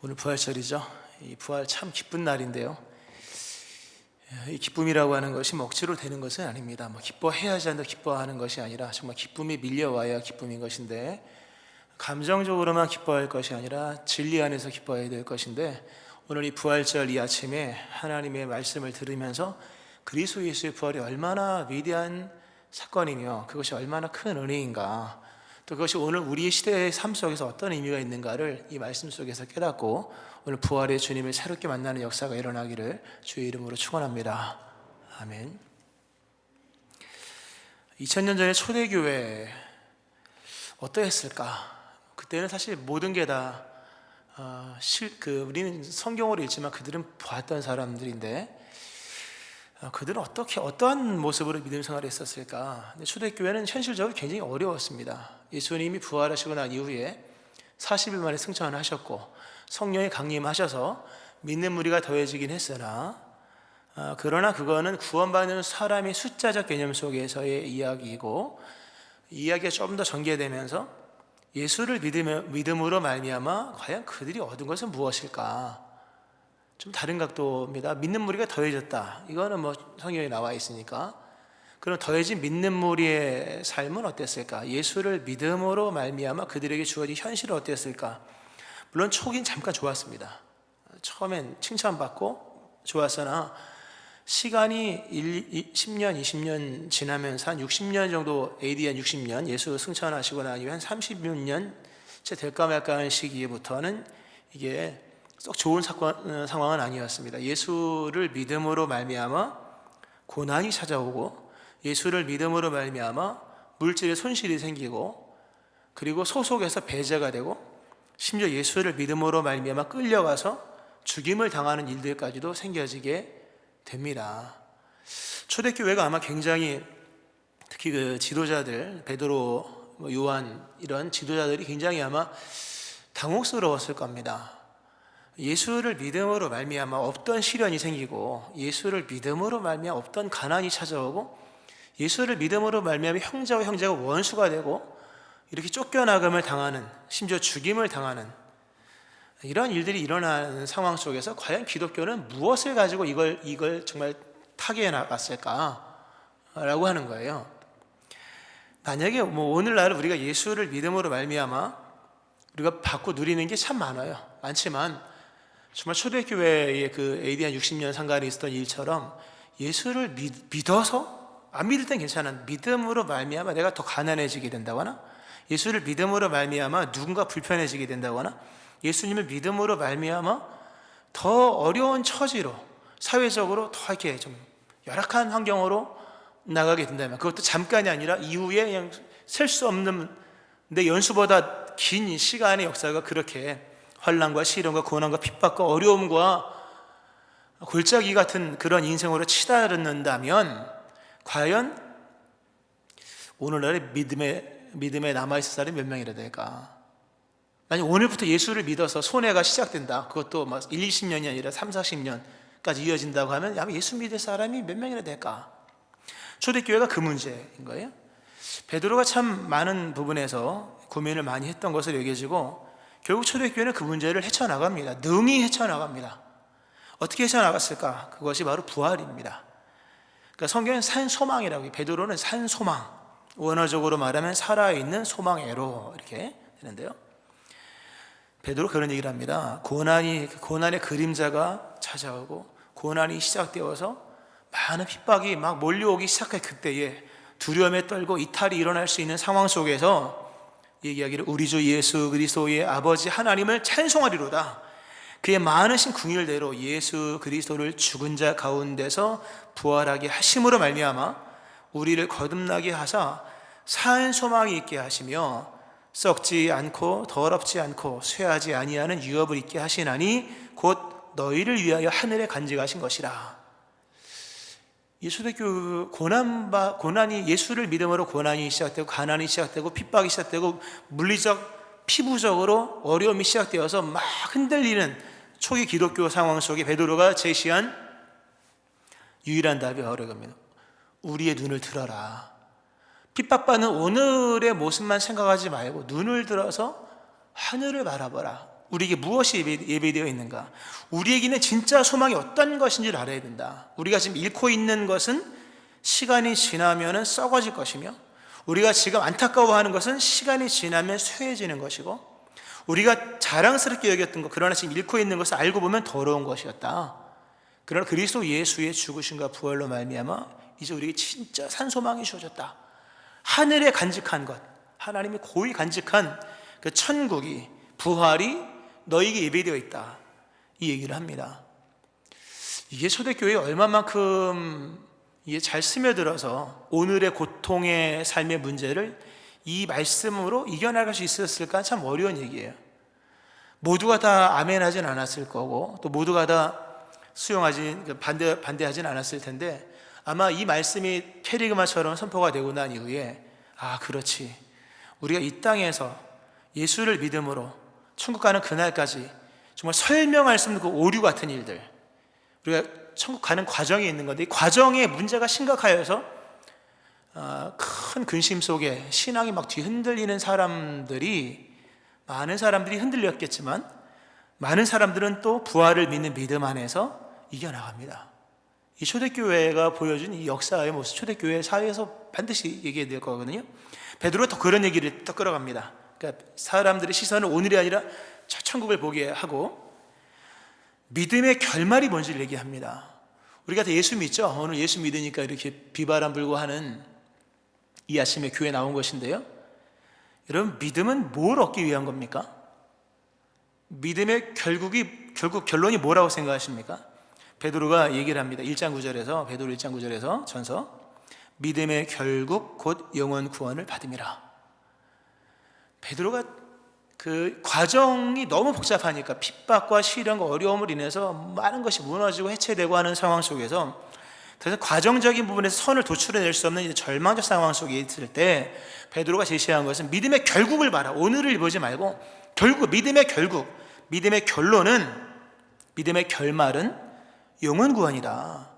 오늘 부활절이죠. 이 부활 참 기쁜 날인데요. 이 기쁨이라고 하는 것이 억지로 되는 것은 아닙니다. 기뻐해야지 한다 기뻐하는 것이 아니라 정말 기쁨이 밀려와야 기쁨인 것인데, 감정적으로만 기뻐할 것이 아니라 진리 안에서 기뻐해야 될 것인데, 오늘 이 부활절 이 아침에 하나님의 말씀을 들으면서 그리스도 예수의 부활이 얼마나 위대한 사건이며 그것이 얼마나 큰 은혜인가, 또 그것이 오늘 우리 시대의 삶 속에서 어떤 의미가 있는가를 이 말씀 속에서 깨닫고 오늘 부활의 주님을 새롭게 만나는 역사가 일어나기를 주의 이름으로 축원합니다. 아멘. 2000년 전에 초대교회 어떠했을까? 그때는 사실 모든 게 다 우리는 성경으로 읽지만 그들은 보았던 사람들인데, 그들은 어떠한 모습으로 믿음 생활을 했었을까? 초대교회는 현실적으로 굉장히 어려웠습니다. 예수님이 부활하시고 난 이후에 40일 만에 승천을 하셨고 성령이 강림하셔서 믿는 무리가 더해지긴 했으나, 그러나 그거는 구원받는 사람의 숫자적 개념 속에서의 이야기이고, 이야기가 좀 더 전개되면서 예수를 믿음으로 말미암아 과연 그들이 얻은 것은 무엇일까? 좀 다른 각도입니다. 믿는 무리가 더해졌다. 이거는 성경에 나와 있으니까. 그럼 더해진 믿는 무리의 삶은 어땠을까? 예수를 믿음으로 말미암아 그들에게 주어진 현실은 어땠을까? 물론 초기는 잠깐 좋았습니다. 처음엔 칭찬받고 좋았으나 시간이 10년, 20년 지나면서 한 60년 정도, AD 한 60년, 예수 승천하시고 난 이후에 한 30년 채 될까 말까 하는 시기부터는 이게 썩 좋은 상황은 아니었습니다. 예수를 믿음으로 말미암아 고난이 찾아오고, 예수를 믿음으로 말미암아 물질의 손실이 생기고, 그리고 소속에서 배제가 되고, 심지어 예수를 믿음으로 말미암아 끌려가서 죽임을 당하는 일들까지도 생겨지게 됩니다. 초대교회가 아마 굉장히, 특히 그 지도자들, 베드로, 요한 이런 지도자들이 굉장히 아마 당혹스러웠을 겁니다. 예수를 믿음으로 말미암아 없던 시련이 생기고, 예수를 믿음으로 말미암아 없던 가난이 찾아오고, 예수를 믿음으로 말미암아 형제와 형제가 원수가 되고 이렇게 쫓겨나감을 당하는, 심지어 죽임을 당하는 이런 일들이 일어나는 상황 속에서 과연 기독교는 무엇을 가지고 이걸 정말 타개해 나갔을까? 라고 하는 거예요. 만약에 오늘날 우리가 예수를 믿음으로 말미암아 우리가 받고 누리는 게 참 많지만 정말 초대교회의 그 AD 한 60년 상간에 있었던 일처럼 예수를 믿어서, 안 믿을 땐 괜찮아, 믿음으로 말미암아 내가 더 가난해지게 된다거나, 예수를 믿음으로 말미암아 누군가 불편해지게 된다거나, 예수님을 믿음으로 말미암아 더 어려운 처지로, 사회적으로 더 이렇게 좀 열악한 환경으로 나가게 된다면, 그것도 잠깐이 아니라 이후에 그냥 셀 수 없는 내 연수보다 긴 시간의 역사가 그렇게 환난과 시련과 고난과 핍박과 어려움과 골짜기 같은 그런 인생으로 치달는다면, 과연 오늘날의 믿음에 남아있을 사람이 몇 명이나 될까? 만약 오늘부터 예수를 믿어서 손해가 시작된다, 그것도 1, 20년이 아니라 3, 40년까지 이어진다고 하면 아마 예수 믿을 사람이 몇 명이나 될까? 초대교회가 그 문제인 거예요. 베드로가 참 많은 부분에서 고민을 많이 했던 것으로 여겨지고, 결국 초대교회는 그 문제를 헤쳐나갑니다. 능히 헤쳐나갑니다. 어떻게 헤쳐나갔을까? 그것이 바로 부활입니다. 그러니까 성경은 산소망이라고 해요. 베드로는 산소망, 원어적으로 말하면 살아있는 소망애로 이렇게 되는데요. 베드로 그런 얘기를 합니다. 고난의 그림자가 찾아오고 고난이 시작되어서 많은 핍박이 막 몰려오기 시작할 그때에 두려움에 떨고 이탈이 일어날 수 있는 상황 속에서 얘기하기를, 우리 주 예수 그리스도의 아버지 하나님을 찬송하리로다. 그의 많으신 긍휼대로 예수 그리스도를 죽은 자 가운데서 부활하게 하심으로 말미암아 우리를 거듭나게 하사 산 소망이 있게 하시며 썩지 않고 더럽지 않고 쇠하지 아니하는 유업을 있게 하시나니 곧 너희를 위하여 하늘에 간직하신 것이라. 이 초대교회 고난이, 예수를 믿음으로 고난이 시작되고 가난이 시작되고 핍박이 시작되고 물리적 피부적으로 어려움이 시작되어서 막 흔들리는 초기 기독교 상황 속에 베드로가 제시한 유일한 답이 바로 이겁니다. 우리의 눈을 들어라. 핍박받는 오늘의 모습만 생각하지 말고 눈을 들어서 하늘을 바라보라. 우리에게 무엇이 예배되어 있는가? 우리에게는 진짜 소망이 어떤 것인지를 알아야 된다. 우리가 지금 잃고 있는 것은 시간이 지나면 썩어질 것이며, 우리가 지금 안타까워하는 것은 시간이 지나면 쇠해지는 것이고, 우리가 자랑스럽게 여겼던 것, 그러나 지금 잃고 있는 것을 알고 보면 더러운 것이었다. 그러나 그리스도 예수의 죽으심과 부활로 말미암아 이제 우리에게 진짜 산 소망이 주어졌다. 하늘에 간직한 것, 하나님이 고이 간직한 그 천국이, 부활이 너에게 예배되어 있다, 이 얘기를 합니다. 이게 초대교회에 얼마만큼 이게 잘 스며들어서 오늘의 고통의 삶의 문제를 이 말씀으로 이겨나갈 수 있었을까? 참 어려운 얘기예요. 모두가 다 아멘하진 않았을 거고, 또 모두가 다 반대하진 않았을 텐데, 아마 이 말씀이 캐리그마처럼 선포가 되고 난 이후에, 아, 그렇지, 우리가 이 땅에서 예수를 믿음으로 천국 가는 그날까지 정말 설명할 수 없는 그 오류 같은 일들, 우리가 천국 가는 과정에 있는 건데, 이 과정에 문제가 심각하여서 큰 근심 속에 신앙이 막 뒤흔들리는 사람들이, 많은 사람들이 흔들렸겠지만 많은 사람들은 또 부활을 믿는 믿음 안에서 이겨나갑니다. 이 초대교회가 보여준 이 역사의 모습, 초대교회 사회에서 반드시 얘기해야 될 거거든요. 베드로가 또 그런 얘기를 또 끌어갑니다. 그러니까 사람들의 시선은 오늘이 아니라 저 천국을 보게 하고, 믿음의 결말이 뭔지를 얘기합니다. 우리가 다 예수 믿죠? 오늘 예수 믿으니까 이렇게 비바람 불고 하는 이 아침에 교회 나온 것인데요, 여러분, 믿음은 뭘 얻기 위한 겁니까? 믿음의 결국 결론이 뭐라고 생각하십니까? 베드로가 얘기를 합니다. 1장 9절에서, 베드로 1장 9절에서 전서, 믿음의 결국 곧 영원 구원을 받음이라. 베드로가 그 과정이 너무 복잡하니까, 핍박과 시련과 어려움을 인해서 많은 것이 무너지고 해체되고 하는 상황 속에서, 그래서 과정적인 부분에서 선을 도출해낼 수 없는 절망적 상황 속에 있을 때 베드로가 제시한 것은 믿음의 결국을 봐라. 오늘을 보지 말고 결국, 믿음의 결국, 믿음의 결론은, 믿음의 결말은 영원 구원이다.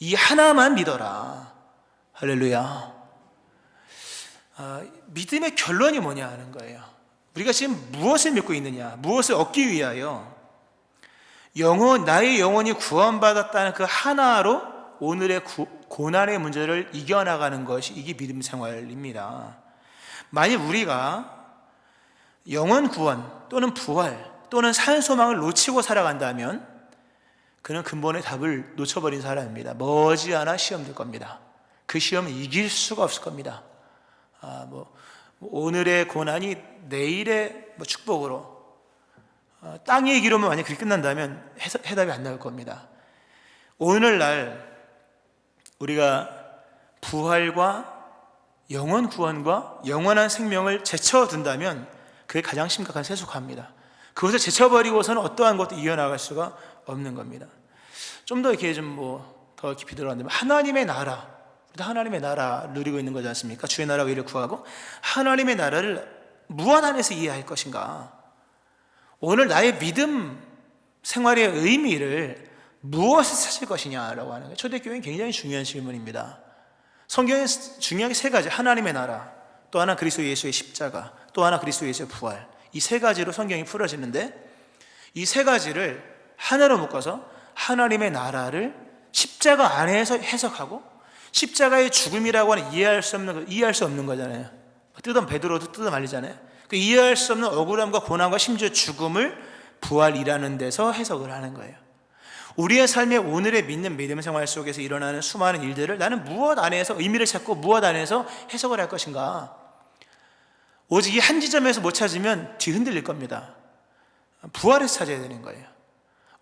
이 하나만 믿어라. 할렐루야. 믿음의 결론이 뭐냐 하는 거예요. 우리가 지금 무엇을 믿고 있느냐, 무엇을 얻기 위하여 나의 영혼이 구원받았다는 그 하나로 오늘의 고난의 문제를 이겨나가는 것이, 이게 믿음 생활입니다. 만약 우리가 영원 구원 또는 부활 또는 산 소망을 놓치고 살아간다면 그는 근본의 답을 놓쳐버린 사람입니다. 머지않아 시험 될 겁니다. 그 시험을 이길 수가 없을 겁니다. 오늘의 고난이 내일의 축복으로, 땅의 기로만 만약 그렇게 끝난다면 해답이 안 나올 겁니다. 오늘날 우리가 부활과 영원 구원과 영원한 생명을 제쳐둔다면 그게 가장 심각한 세속화입니다. 그것을 제쳐버리고서는 어떠한 것도 이어나갈 수가 없는 겁니다. 좀 더 이렇게 더 깊이 들어간다면, 하나님의 나라, 하나님의 나라 누리고 있는 거지 않습니까? 주의 나라와 의를 구하고, 하나님의 나라를 무엇 안에서 이해할 것인가? 오늘 나의 믿음 생활의 의미를 무엇을 찾을 것이냐라고 하는 거예요. 초대교회는 굉장히 중요한 질문입니다. 성경에 중요한 게 세 가지, 하나님의 나라, 또 하나 그리스도 예수의 십자가, 또 하나 그리스도 예수의 부활, 이 세 가지로 성경이 풀어지는데, 이 세 가지를 하나로 묶어서 하나님의 나라를 십자가 안에서 해석하고, 십자가의 죽음이라고 하는 이해할 수 없는 거잖아요. 베드로도 뜯어 말리잖아요. 그 이해할 수 없는 억울함과 고난과 심지어 죽음을 부활이라는 데서 해석을 하는 거예요. 우리의 삶의 오늘의 믿음 생활 속에서 일어나는 수많은 일들을 나는 무엇 안에서 의미를 찾고 무엇 안에서 해석을 할 것인가? 오직 이 한 지점에서 못 찾으면 뒤흔들릴 겁니다. 부활에서 찾아야 되는 거예요.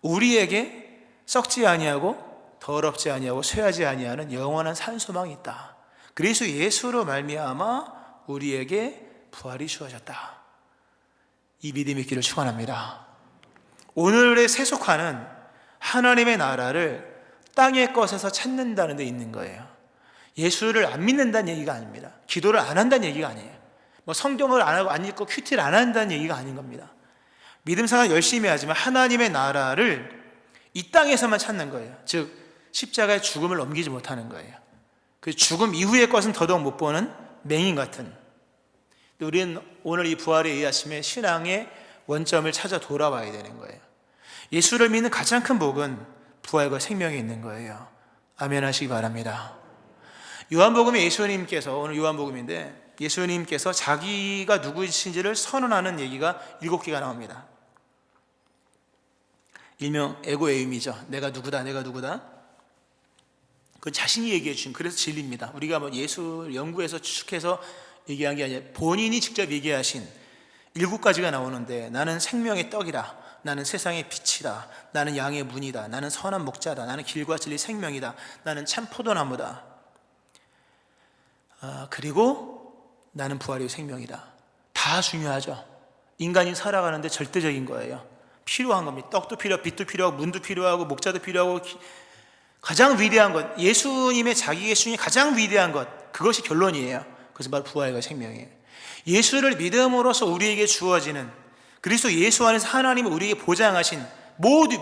우리에게 썩지 아니하고 더럽지 아니하고 쇠하지 아니하는 영원한 산 소망이 있다. 그리스도 예수로 말미암아 우리에게 부활이 주어졌다. 이 믿음이 있기를 축원합니다. 오늘의 세속화는 하나님의 나라를 땅의 것에서 찾는다는 데 있는 거예요. 예수를 안 믿는다는 얘기가 아닙니다. 기도를 안 한다는 얘기가 아니에요. 성경을 안 하고 안 읽고 큐티를 안 한다는 얘기가 아닌 겁니다. 믿음 생활 열심히 하지만 하나님의 나라를 이 땅에서만 찾는 거예요. 즉 십자가의 죽음을 넘기지 못하는 거예요. 그 죽음 이후의 것은 더더욱 못 보는 맹인 같은. 우리는 오늘 이 부활의 이 아침에 신앙의 원점을 찾아 돌아와야 되는 거예요. 예수를 믿는 가장 큰 복은 부활과 생명이 있는 거예요. 아멘 하시기 바랍니다. 요한복음에 예수님께서, 오늘 요한복음인데 예수님께서 자기가 누구이신지를 선언하는 얘기가 7개가 나옵니다. 일명 에고에임이죠. 내가 누구다, 내가 누구다. 그건 자신이 얘기해 주신, 그래서 진리입니다. 우리가 뭐 예수 연구해서 추측해서 얘기한 게 아니라 본인이 직접 얘기하신 7가지가 나오는데, 나는 생명의 떡이다, 나는 세상의 빛이다, 나는 양의 문이다, 나는 선한 목자다, 나는 길과 진리 생명이다, 나는 참 포도나무다, 그리고 나는 부활의 생명이다. 다 중요하죠. 인간이 살아가는데 절대적인 거예요. 필요한 겁니다. 떡도 필요하고 빛도 필요하고 문도 필요하고 목자도 필요하고, 가장 위대한 것, 예수님의 자기 계시중에 가장 위대한 것, 그것이 결론이에요. 그것은 바로 부활과 생명이에요. 예수를 믿음으로써 우리에게 주어지는, 그리스도 예수 안에서 하나님이 우리에게 보장하신,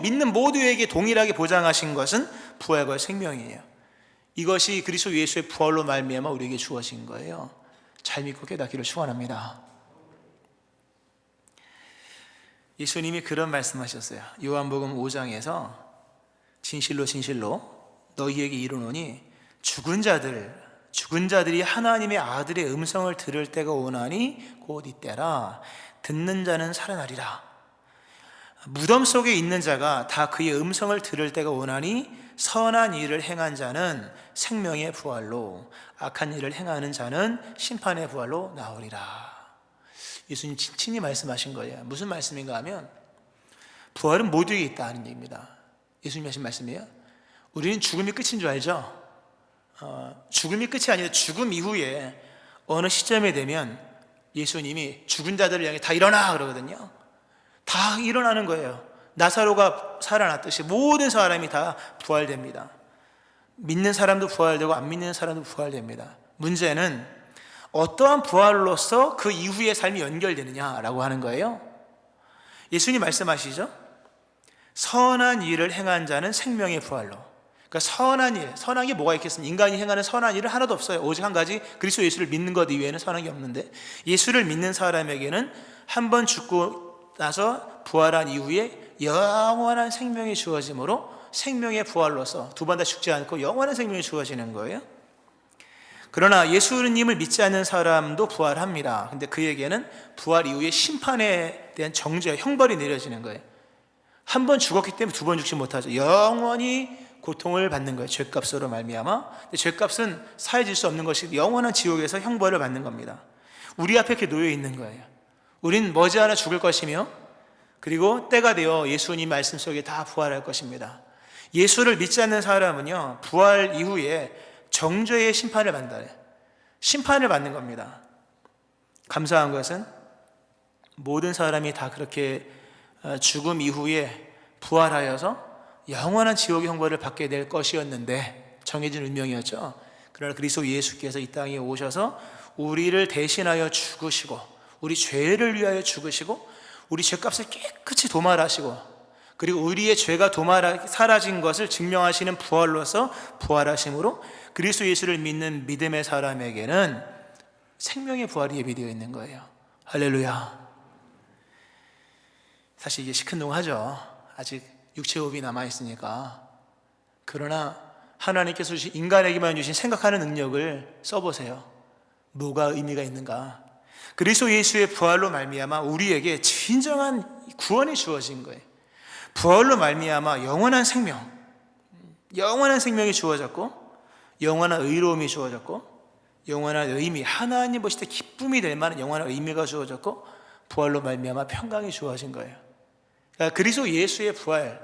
믿는 모두에게 동일하게 보장하신 것은 부활과 생명이에요. 이것이 그리스도 예수의 부활로 말미암아 우리에게 주어진 거예요. 잘 믿고 깨닫기를 축원합니다. 예수님이 그런 말씀하셨어요. 요한복음 5장에서 진실로 진실로 너희에게 이르노니 죽은 자들이 하나님의 아들의 음성을 들을 때가 오나니 곧 이때라. 듣는 자는 살아나리라. 무덤 속에 있는 자가 다 그의 음성을 들을 때가 오나니 선한 일을 행한 자는 생명의 부활로, 악한 일을 행하는 자는 심판의 부활로 나오리라. 예수님 친히 말씀하신 거예요. 무슨 말씀인가 하면 부활은 모두에게 있다 하는 얘기입니다. 예수님이 하신 말씀이에요. 우리는 죽음이 끝인 줄 알죠? 죽음이 끝이 아니라 죽음 이후에 어느 시점에 되면 예수님이 죽은 자들을 향해 다 일어나 그러거든요. 다 일어나는 거예요. 나사로가 살아났듯이 모든 사람이 다 부활됩니다. 믿는 사람도 부활되고 안 믿는 사람도 부활됩니다. 문제는 어떠한 부활로서 그 이후의 삶이 연결되느냐라고 하는 거예요. 예수님 말씀하시죠. 선한 일을 행한 자는 생명의 부활로. 그러니까 선한 게 뭐가 있겠습니까? 인간이 행하는 선한 일은 하나도 없어요. 오직 한 가지, 그리스도 예수를 믿는 것 이외에는 선한 게 없는데, 예수를 믿는 사람에게는 한 번 죽고 나서 부활한 이후에 영원한 생명이 주어지므로 생명의 부활로서 두 번 다 죽지 않고 영원한 생명이 주어지는 거예요. 그러나 예수님을 믿지 않는 사람도 부활합니다. 근데 그에게는 부활 이후에 심판에 대한 정죄, 형벌이 내려지는 거예요. 한 번 죽었기 때문에 두 번 죽지 못하죠. 영원히 고통을 받는 거예요. 죄값으로 말미암아. 죄값은 사해질 수 없는 것이 영원한 지옥에서 형벌을 받는 겁니다. 우리 앞에 이렇게 놓여 있는 거예요. 우린 머지않아 죽을 것이며, 그리고 때가 되어 예수님 말씀 속에 다 부활할 것입니다. 예수를 믿지 않는 사람은요, 부활 이후에 정죄의 심판을 받는다. 심판을 받는 겁니다. 감사한 것은 모든 사람이 다 그렇게 죽음 이후에 부활하여서 영원한 지옥의 형벌을 받게 될 것이었는데, 정해진 운명이었죠. 그러나 그리스도 예수께서 이 땅에 오셔서 우리를 대신하여 죽으시고, 우리 죄를 위하여 죽으시고, 우리 죄값을 깨끗이 도말하시고, 그리고 우리의 죄가 사라진 것을 증명하시는 부활로서 부활하심으로 그리스도 예수를 믿는 믿음의 사람에게는 생명의 부활이 예비되어 있는 거예요. 할렐루야. 사실 이게 시큰둥하죠. 아직 육체호흡이 남아있으니까. 그러나 하나님께서 주신, 인간에게만 주신 생각하는 능력을 써보세요. 뭐가 의미가 있는가. 그리스도 예수의 부활로 말미암아 우리에게 진정한 구원이 주어진 거예요. 부활로 말미암아 영원한 생명이 주어졌고, 영원한 의로움이 주어졌고, 영원한 의미, 하나님 보실 때 기쁨이 될 만한 영원한 의미가 주어졌고, 부활로 말미암아 평강이 주어진 거예요. 그러니까 그리스도 예수의 부활,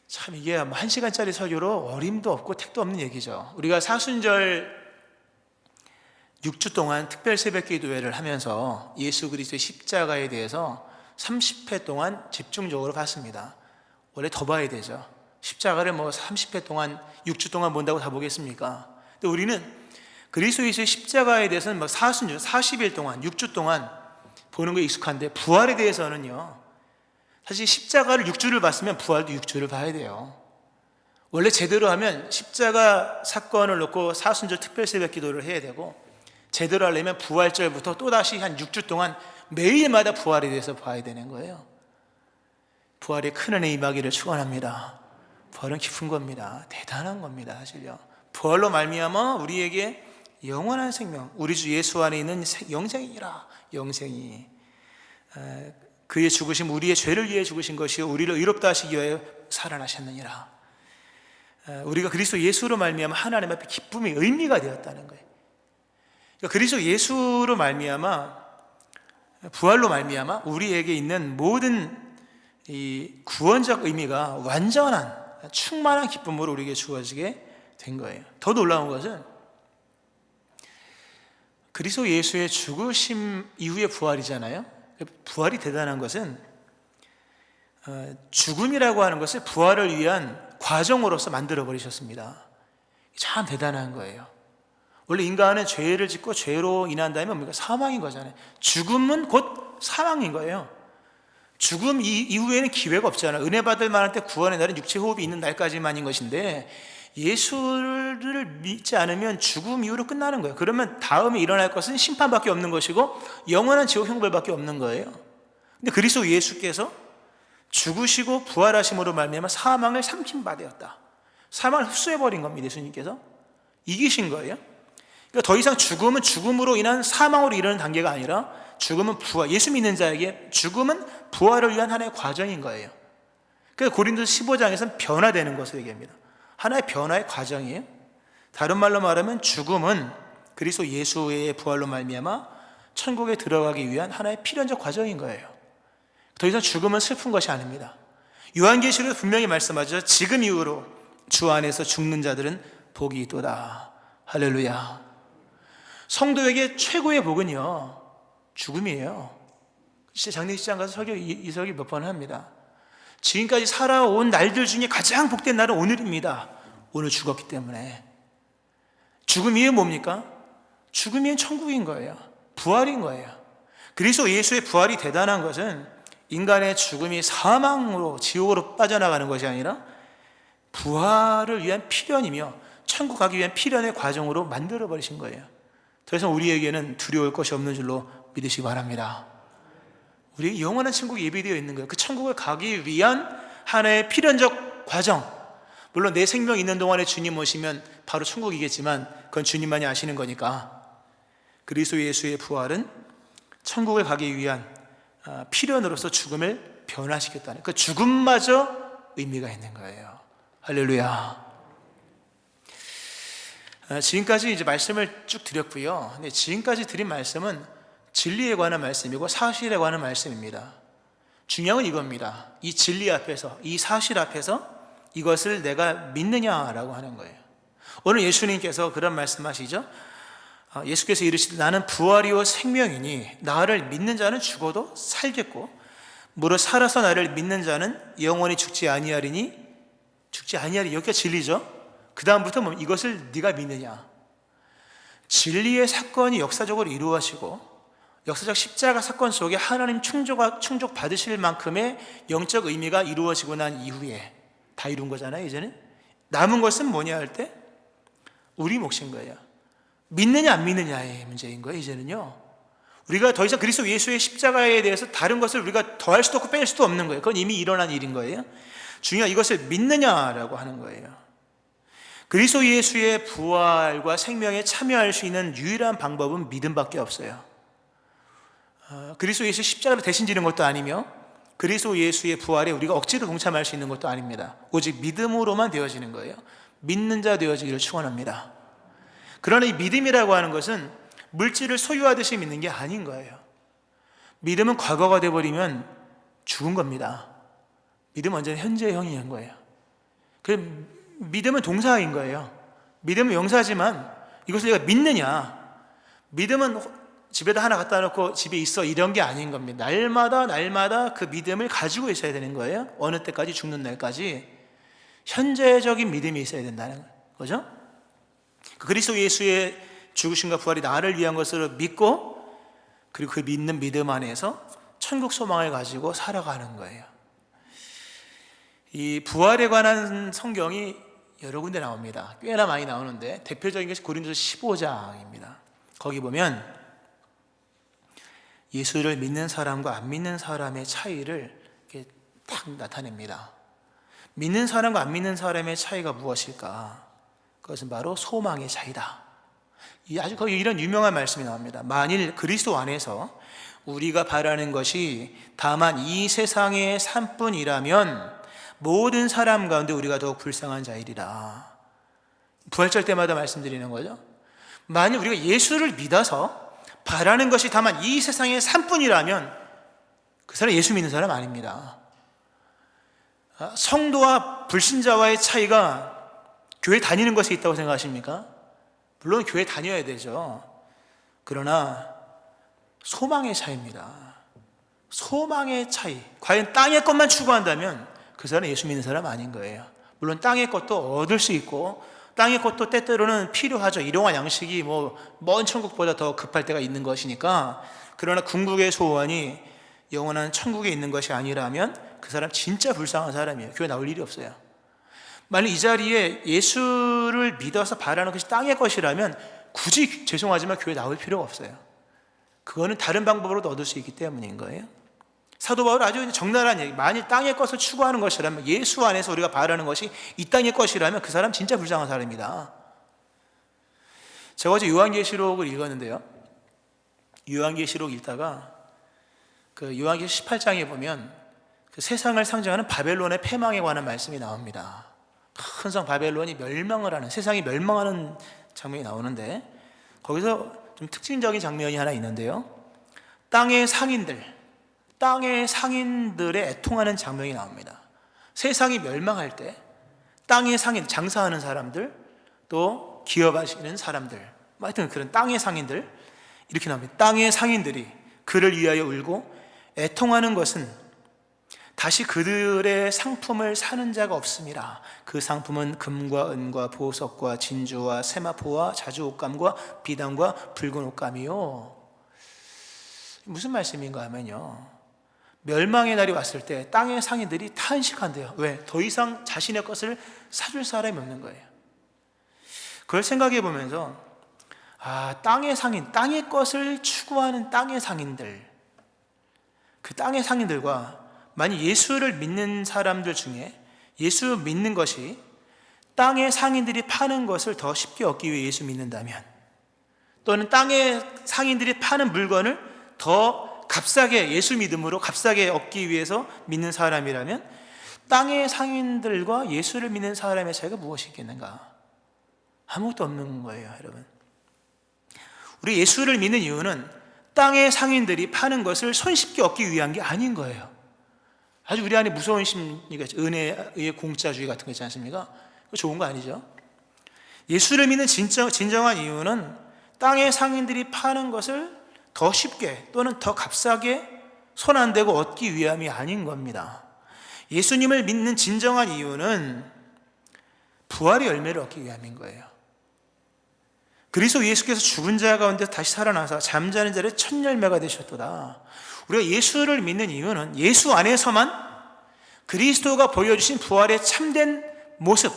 참 이게 1시간짜리 설교로 어림도 없고 택도 없는 얘기죠. 우리가 사순절 6주 동안 특별 새벽기도회를 하면서 예수 그리스도의 십자가에 대해서 30회 동안 집중적으로 봤습니다. 원래 더 봐야 되죠. 십자가를 30회 동안 6주 동안 본다고 다 보겠습니까? 근데 우리는 그리스도 예수의 십자가에 대해서는 사순절 40일 동안 6주 동안 보는 게 익숙한데, 부활에 대해서는요, 사실 십자가를 6주를 봤으면 부활도 6주를 봐야 돼요. 원래 제대로 하면 십자가 사건을 놓고 사순절 특별 새벽 기도를 해야 되고, 제대로 하려면 부활절부터 또다시 한 6주 동안 매일마다 부활에 대해서 봐야 되는 거예요. 부활의 큰 은혜 임하기를 축원합니다. 부활은 깊은 겁니다. 대단한 겁니다. 사실요. 부활로 말미암아 우리에게 영원한 생명, 우리 주 예수 안에 있는 영생이라. 영생이 그의 죽으심, 우리의 죄를 위해 죽으신 것이요 우리를 의롭다 하시기 위하여 살아나셨느니라. 우리가 그리스도 예수로 말미암아 하나님 앞에 기쁨의 의미가 되었다는 거예요. 그러니까 그리스도 예수로 말미암아, 부활로 말미암아 우리에게 있는 모든 이 구원적 의미가 완전한 충만한 기쁨으로 우리에게 주어지게 된 거예요. 더 놀라운 것은 그리스도 예수의 죽으심 이후의 부활이잖아요. 부활이 대단한 것은 죽음이라고 하는 것을 부활을 위한 과정으로서 만들어 버리셨습니다. 참 대단한 거예요. 원래 인간은 죄를 짓고 죄로 인한다면 뭡니까? 사망인 거잖아요. 죽음은 곧 사망인 거예요. 죽음 이후에는 기회가 없잖아요. 은혜 받을 만할 때 구원의 날은 육체 호흡이 있는 날까지만인 것인데, 예수를 믿지 않으면 죽음 이후로 끝나는 거예요. 그러면 다음에 일어날 것은 심판밖에 없는 것이고 영원한 지옥 형벌밖에 없는 거예요. 근데 그리스도 예수께서 죽으시고 부활하심으로 말미암아 사망을 삼킨 바 되었다. 사망을 흡수해버린 겁니다. 예수님께서 이기신 거예요. 그러니까 더 이상 죽음은 죽음으로 인한 사망으로 이르는 단계가 아니라 죽음은 부활, 예수 믿는 자에게 죽음은 부활을 위한 하나의 과정인 거예요. 그래서 고린도서 15장에서는 변화되는 것을 얘기합니다. 하나의 변화의 과정이에요. 다른 말로 말하면 죽음은 그리스도 예수의 부활로 말미암아 천국에 들어가기 위한 하나의 필연적 과정인 거예요. 더 이상 죽음은 슬픈 것이 아닙니다. 요한계시록에 분명히 말씀하죠. 지금 이후로 주 안에서 죽는 자들은 복이 있도다. 할렐루야. 성도에게 최고의 복은요, 죽음이에요. 장례식장 가서 설교 이 설교 몇 번 합니다. 지금까지 살아온 날들 중에 가장 복된 날은 오늘입니다. 오늘 죽었기 때문에. 죽음 이후에 뭡니까? 죽음 이후엔 천국인 거예요. 부활인 거예요. 그리스도 예수의 부활이 대단한 것은 인간의 죽음이 사망으로 지옥으로 빠져나가는 것이 아니라 부활을 위한 필연이며 천국 가기 위한 필연의 과정으로 만들어버리신 거예요. 더 이상 우리에게는 두려울 것이 없는 줄로 믿으시기 바랍니다. 우리 영원한 천국이 예비되어 있는 거예요. 그 천국을 가기 위한 하나의 필연적 과정. 물론 내 생명 있는 동안에 주님 오시면 바로 천국이겠지만 그건 주님만이 아시는 거니까, 그리스도 예수의 부활은 천국을 가기 위한 필연으로서 죽음을 변화시켰다는, 그 죽음마저 의미가 있는 거예요. 할렐루야. 지금까지 이제 말씀을 쭉 드렸고요. 근데 지금까지 드린 말씀은 진리에 관한 말씀이고 사실에 관한 말씀입니다. 중요한 건 이겁니다. 이 진리 앞에서, 이 사실 앞에서 이것을 내가 믿느냐라고 하는 거예요. 오늘 예수님께서 그런 말씀하시죠. 예수께서 이르시되 나는 부활이요 생명이니 나를 믿는 자는 죽어도 살겠고 무릇 살아서 나를 믿는 자는 영원히 죽지 아니하리니 죽지 아니하리. 여기가 진리죠. 그 다음부터 뭐 이것을 네가 믿느냐. 진리의 사건이 역사적으로 이루어지고 역사적 십자가 사건 속에 하나님 충족 받으실 만큼의 영적 의미가 이루어지고 난 이후에 다 이룬 거잖아요. 이제는 남은 것은 뭐냐 할 때 우리 몫인 거예요. 믿느냐 안 믿느냐의 문제인 거예요. 이제는요, 우리가 더 이상 그리스도 예수의 십자가에 대해서 다른 것을 우리가 더할 수도 없고 뺄 수도 없는 거예요. 그건 이미 일어난 일인 거예요. 중요한 이것을 믿느냐라고 하는 거예요. 그리스도 예수의 부활과 생명에 참여할 수 있는 유일한 방법은 믿음밖에 없어요. 그리스도 예수의 십자가를 대신 지는 것도 아니며 그리스도 예수의 부활에 우리가 억지로 동참할 수 있는 것도 아닙니다. 오직 믿음으로만 되어지는 거예요. 믿는 자 되어지기를 축원합니다. 그러나 이 믿음이라고 하는 것은 물질을 소유하듯이 믿는 게 아닌 거예요. 믿음은 과거가 되어버리면 죽은 겁니다. 믿음은 언제나 현재형인 거예요. 믿음은 동사인 거예요. 믿음은 명사지만 이것을 내가 믿느냐, 믿음은 집에다 하나 갖다 놓고 집에 있어 이런 게 아닌 겁니다. 날마다 그 믿음을 가지고 있어야 되는 거예요. 어느 때까지? 죽는 날까지 현재적인 믿음이 있어야 된다는 거죠. 그리스도 예수의 죽으심과 부활이 나를 위한 것으로 믿고 그리고 그 믿는 믿음 안에서 천국 소망을 가지고 살아가는 거예요. 이 부활에 관한 성경이 여러 군데 나옵니다. 꽤나 많이 나오는데 대표적인 것이 고린도서 15장입니다. 거기 보면 예수를 믿는 사람과 안 믿는 사람의 차이를 이렇게 딱 나타냅니다. 믿는 사람과 안 믿는 사람의 차이가 무엇일까? 그것은 바로 소망의 차이다. 아주 거의 이런 유명한 말씀이 나옵니다. 만일 그리스도 안에서 우리가 바라는 것이 다만 이 세상의 삶뿐이라면 모든 사람 가운데 우리가 더욱 불쌍한 자이리라. 부활절 때마다 말씀드리는 거죠. 만일 우리가 예수를 믿어서 바라는 것이 다만 이 세상의 삶뿐이라면 그 사람 예수 믿는 사람 아닙니다. 성도와 불신자와의 차이가 교회 다니는 것에 있다고 생각하십니까? 물론 교회 다녀야 되죠. 그러나 소망의 차이입니다. 소망의 차이. 과연 땅의 것만 추구한다면 그 사람은 예수 믿는 사람 아닌 거예요. 물론 땅의 것도 얻을 수 있고 땅의 것도 때때로는 필요하죠. 일용할 양식이 먼 천국보다 더 급할 때가 있는 것이니까. 그러나 궁극의 소원이 영원한 천국에 있는 것이 아니라면 그 사람 진짜 불쌍한 사람이에요. 교회 나올 일이 없어요. 만약 이 자리에 예수를 믿어서 바라는 것이 땅의 것이라면 굳이 죄송하지만 교회 나올 필요가 없어요. 그거는 다른 방법으로도 얻을 수 있기 때문인 거예요. 사도 바울 아주 적나라한 얘기. 만일 땅의 것을 추구하는 것이라면, 예수 안에서 우리가 바라는 것이 이 땅의 것이라면 그 사람 진짜 불쌍한 사람이다. 제가 어제 요한계시록을 읽었는데요, 요한계시록 읽다가 그 요한계시록 18장에 보면 그 세상을 상징하는 바벨론의 패망에 관한 말씀이 나옵니다. 큰 성 바벨론이 멸망을 하는, 세상이 멸망하는 장면이 나오는데, 거기서 좀 특징적인 장면이 하나 있는데요, 땅의 상인들의 애통하는 장면이 나옵니다. 세상이 멸망할 때 땅의 상인, 장사하는 사람들, 또 기업하시는 사람들, 하여튼 그런 땅의 상인들, 이렇게 나옵니다. 땅의 상인들이 그를 위하여 울고 애통하는 것은 다시 그들의 상품을 사는 자가 없음이라. 그 상품은 금과 은과 보석과 진주와 세마포와 자주옷감과 비단과 붉은 옷감이요. 무슨 말씀인가 하면요, 멸망의 날이 왔을 때 땅의 상인들이 탄식한대요. 왜? 더 이상 자신의 것을 사줄 사람이 없는 거예요. 그걸 생각해 보면서 땅의 상인, 땅의 것을 추구하는 땅의 상인들, 그 땅의 상인들과 만약 예수를 믿는 사람들 중에 예수 믿는 것이 땅의 상인들이 파는 것을 더 쉽게 얻기 위해 예수 믿는다면, 또는 땅의 상인들이 파는 물건을 더 값싸게, 예수 믿음으로 값싸게 얻기 위해서 믿는 사람이라면 땅의 상인들과 예수를 믿는 사람의 차이가 무엇이 있겠는가? 아무것도 없는 거예요, 여러분. 우리 예수를 믿는 이유는 땅의 상인들이 파는 것을 손쉽게 얻기 위한 게 아닌 거예요. 아주 우리 안에 무서운 심리가 있죠. 은혜의 공짜주의 같은 거 있지 않습니까? 그거 좋은 거 아니죠? 예수를 믿는 진정한 이유는 땅의 상인들이 파는 것을 더 쉽게 또는 더 값싸게 손 안 대고 얻기 위함이 아닌 겁니다. 예수님을 믿는 진정한 이유는 부활의 열매를 얻기 위함인 거예요. 그리스도 예수께서 죽은 자 가운데 다시 살아나서 잠자는 자의 첫 열매가 되셨도다. 우리가 예수를 믿는 이유는 예수 안에서만 그리스도가 보여주신 부활의 참된 모습,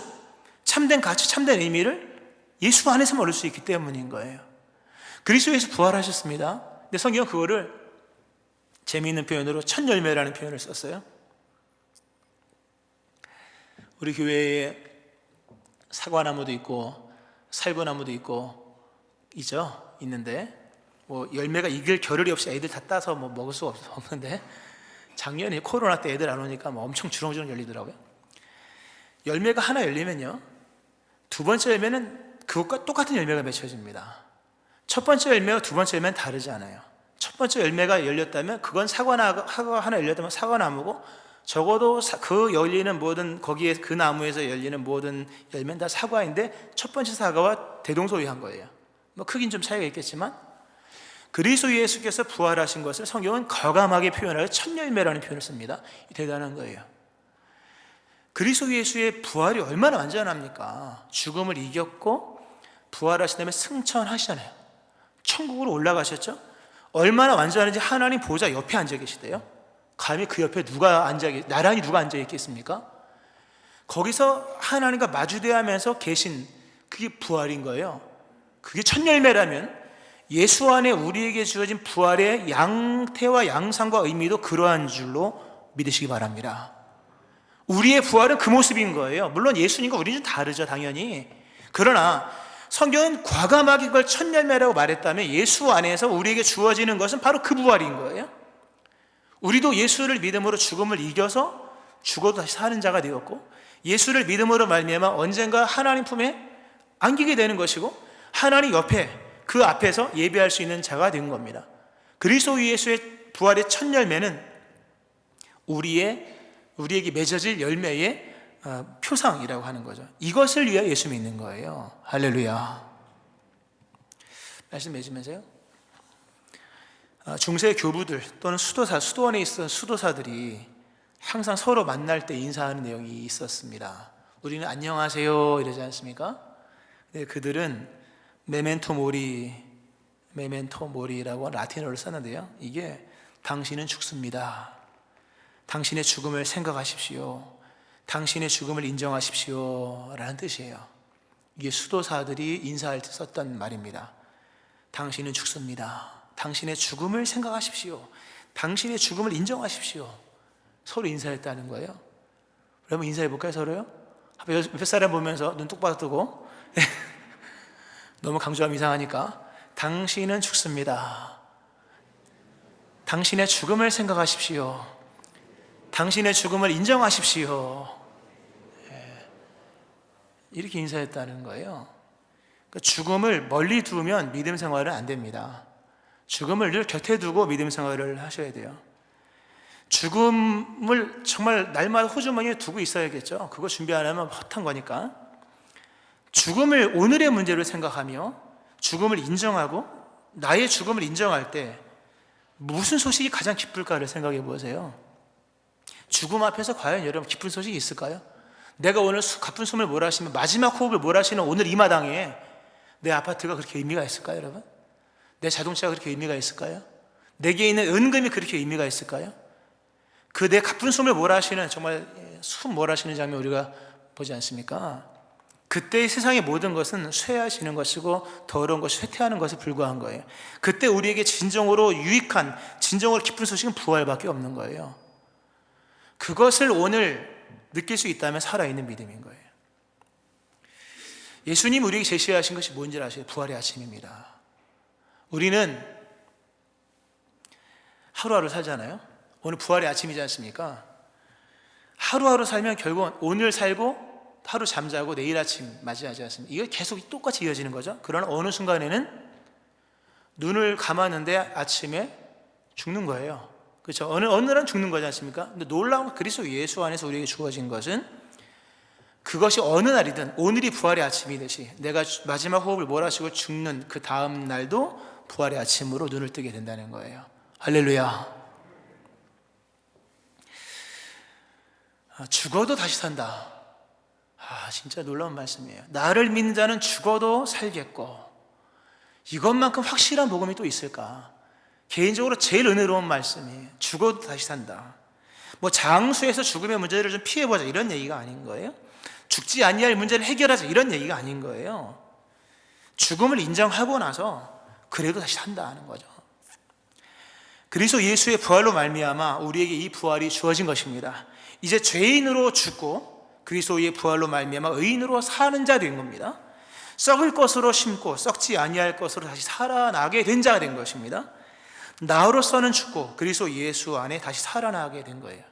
참된 가치, 참된 의미를 예수 안에서만 얻을 수 있기 때문인 거예요. 그리스도에서 부활하셨습니다. 근데 성경은 그거를 재미있는 표현으로 첫 열매라는 표현을 썼어요. 우리 교회에 사과나무도 있고 살구나무도 있는데 열매가 익을 겨를이 없이 애들 다 따서 먹을 수가 없는데, 작년에 코로나 때 애들 안 오니까 엄청 주렁주렁 열리더라고요. 열매가 하나 열리면요, 두 번째 열매는 그것과 똑같은 열매가 맺혀집니다. 첫 번째 열매와 두 번째 열매는 다르지 않아요. 첫 번째 열매가 열렸다면 그건 사과 하나 열렸다면 사과나무고, 적어도 그 열리는 모든, 거기에 그 나무에서 열리는 모든 열매는 다 사과인데 첫 번째 사과와 대동소이한 거예요. 크긴 좀 차이가 있겠지만, 그리스도 예수께서 부활하신 것을 성경은 과감하게 표현하여 첫 열매라는 표현을 씁니다. 대단한 거예요. 그리스도 예수의 부활이 얼마나 완전합니까? 죽음을 이겼고 부활하신 다음에 승천하시잖아요. 천국으로 올라가셨죠? 얼마나 완전한지 하나님 보좌 옆에 앉아 계시대요. 감히 그 옆에 나란히 누가 앉아 있겠습니까? 거기서 하나님과 마주대하면서 계신, 그게 부활인 거예요. 그게 첫 열매라면 예수 안에 우리에게 주어진 부활의 양태와 양상과 의미도 그러한 줄로 믿으시기 바랍니다. 우리의 부활은 그 모습인 거예요. 물론 예수님과 우리는 좀 다르죠, 당연히. 그러나 성경은 과감하게 그걸 첫 열매라고 말했다면 예수 안에서 우리에게 주어지는 것은 바로 그 부활인 거예요. 우리도 예수를 믿음으로 죽음을 이겨서 죽어도 다시 사는 자가 되었고, 예수를 믿음으로 말미암아 언젠가 하나님 품에 안기게 되는 것이고, 하나님 옆에 그 앞에서 예배할 수 있는 자가 된 겁니다. 그리스도 예수의 부활의 첫 열매는 우리에게 맺어질 열매의 표상이라고 하는 거죠. 이것을 위하여 예수 믿는 거예요. 할렐루야. 말씀 맺으면서요. 중세 교부들 또는 수도원에 있던 수도사들이 항상 서로 만날 때 인사하는 내용이 있었습니다. 우리는 안녕하세요 이러지 않습니까? 근데 그들은 메멘토 모리라고 라틴어를 썼는데요. 이게 당신은 죽습니다. 당신의 죽음을 생각하십시오. 당신의 죽음을 인정하십시오 라는 뜻이에요. 이게 수도사들이 인사할 때 썼던 말입니다. 당신은 죽습니다. 당신의 죽음을 생각하십시오. 당신의 죽음을 인정하십시오. 서로 인사했다는 거예요. 그러면 인사해 볼까요, 서로요? 옆에 사람 보면서 눈 똑바로 뜨고 너무 강조하면 이상하니까 당신은 죽습니다. 당신의 죽음을 생각하십시오. 당신의 죽음을 인정하십시오. 이렇게 인사했다는 거예요. 죽음을 멀리 두면 믿음 생활은 안 됩니다. 죽음을 늘 곁에 두고 믿음 생활을 하셔야 돼요. 죽음을 정말 날마다 호주머니에 두고 있어야겠죠. 그거 준비 안 하면 헛한 거니까. 죽음을 오늘의 문제로 생각하며 죽음을 인정하고 나의 죽음을 인정할 때 무슨 소식이 가장 기쁠까를 생각해 보세요. 죽음 앞에서 과연 여러분 기쁜 소식이 있을까요? 내가 오늘 가쁜 숨을 몰아쉬면 마지막 호흡을 몰아쉬는 오늘 이 마당에 내 아파트가 그렇게 의미가 있을까요, 여러분? 내 자동차가 그렇게 의미가 있을까요? 내게 있는 은금이 그렇게 의미가 있을까요? 그 내 가쁜 숨을 몰아쉬는 정말 숨 몰아쉬는 장면 우리가 보지 않습니까? 그때 세상의 모든 것은 쇠하시는 것이고 더러운 것이 쇠퇴하는 것에 불과한 거예요. 그때 우리에게 진정으로 유익한, 진정으로 기쁜 소식은 부활밖에 없는 거예요. 그것을 오늘 느낄 수 있다면 살아있는 믿음인 거예요. 예수님 우리에게 제시하신 것이 뭔지 아세요? 부활의 아침입니다. 우리는 하루하루 살잖아요. 오늘 부활의 아침이지 않습니까? 하루하루 살면 결국은 오늘 살고 하루 잠자고 내일 아침 맞이하지 않습니까? 이거 계속 똑같이 이어지는 거죠. 그러나 어느 순간에는 눈을 감았는데 아침에 죽는 거예요. 그렇죠? 어느 날 죽는 거지 않습니까? 근데 놀라운 그리스도 예수 안에서 우리에게 주어진 것은 그것이 어느 날이든 오늘이 부활의 아침이듯이 내가 마지막 호흡을 몰아쉬고 죽는 그 다음 날도 부활의 아침으로 눈을 뜨게 된다는 거예요. 할렐루야. 죽어도 다시 산다. 진짜 놀라운 말씀이에요. 나를 믿는 자는 죽어도 살겠고, 이것만큼 확실한 복음이 또 있을까? 개인적으로 제일 은혜로운 말씀이에요. 죽어도 다시 산다. 뭐 장수에서 죽음의 문제를 좀 피해보자 이런 얘기가 아닌 거예요. 죽지 아니할 문제를 해결하자 이런 얘기가 아닌 거예요. 죽음을 인정하고 나서 그래도 다시 산다 하는 거죠. 그리스도 예수의 부활로 말미암아 우리에게 이 부활이 주어진 것입니다. 이제 죄인으로 죽고 그리스도의 부활로 말미암아 의인으로 사는 자 된 겁니다. 썩을 것으로 심고 썩지 아니할 것으로 다시 살아나게 된 자가 된 것입니다. 나로서는 죽고 그리스도 예수 안에 다시 살아나게 된 거예요.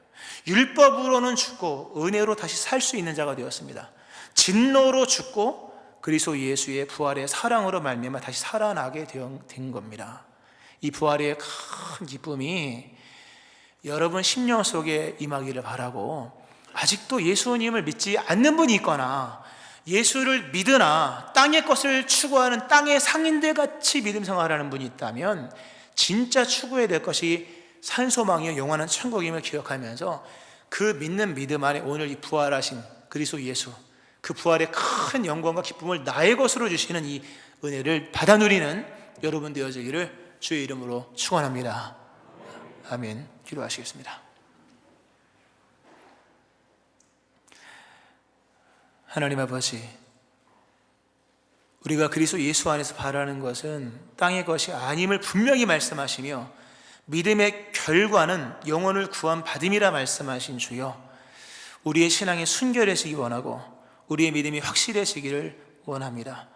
율법으로는 죽고 은혜로 다시 살 수 있는 자가 되었습니다. 진노로 죽고 그리스도 예수의 부활의 사랑으로 말미암아 다시 살아나게 된 겁니다. 이 부활의 큰 기쁨이 여러분 심령 속에 임하기를 바라고, 아직도 예수님을 믿지 않는 분이 있거나 예수를 믿으나 땅의 것을 추구하는 땅의 상인들 같이 믿음 생활하는 분이 있다면 진짜 추구해야 될 것이 산소망이요 영원한 천국임을 기억하면서 그 믿는 믿음 안에 오늘 이 부활하신 그리스도 예수, 그 부활의 큰 영광과 기쁨을 나의 것으로 주시는 이 은혜를 받아 누리는 여러분 되어지기를 주의 이름으로 축원합니다. 아멘. 기도하시겠습니다. 하나님 아버지, 우리가 그리스도 예수 안에서 바라는 것은 땅의 것이 아님을 분명히 말씀하시며 믿음의 결과는 영혼을 구원받음이라 말씀하신 주여, 우리의 신앙이 순결해지기 원하고 우리의 믿음이 확실해지기를 원합니다.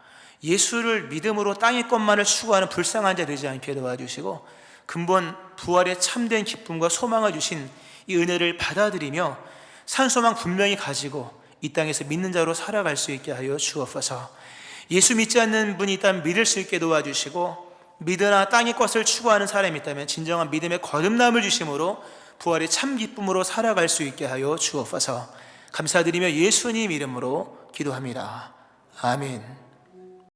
예수를 믿음으로 땅의 것만을 추구하는 불쌍한 자 되지 않게 도와주시고 근본 부활의 참된 기쁨과 소망을 주신 이 은혜를 받아들이며 산소망 분명히 가지고 이 땅에서 믿는 자로 살아갈 수 있게 하여 주옵소서. 예수 믿지 않는 분이 있다면 믿을 수 있게 도와주시고 믿으나 땅의 것을 추구하는 사람이 있다면 진정한 믿음의 거듭남을 주심으로 부활의 참 기쁨으로 살아갈 수 있게 하여 주옵소서. 감사드리며 예수님 이름으로 기도합니다. 아멘.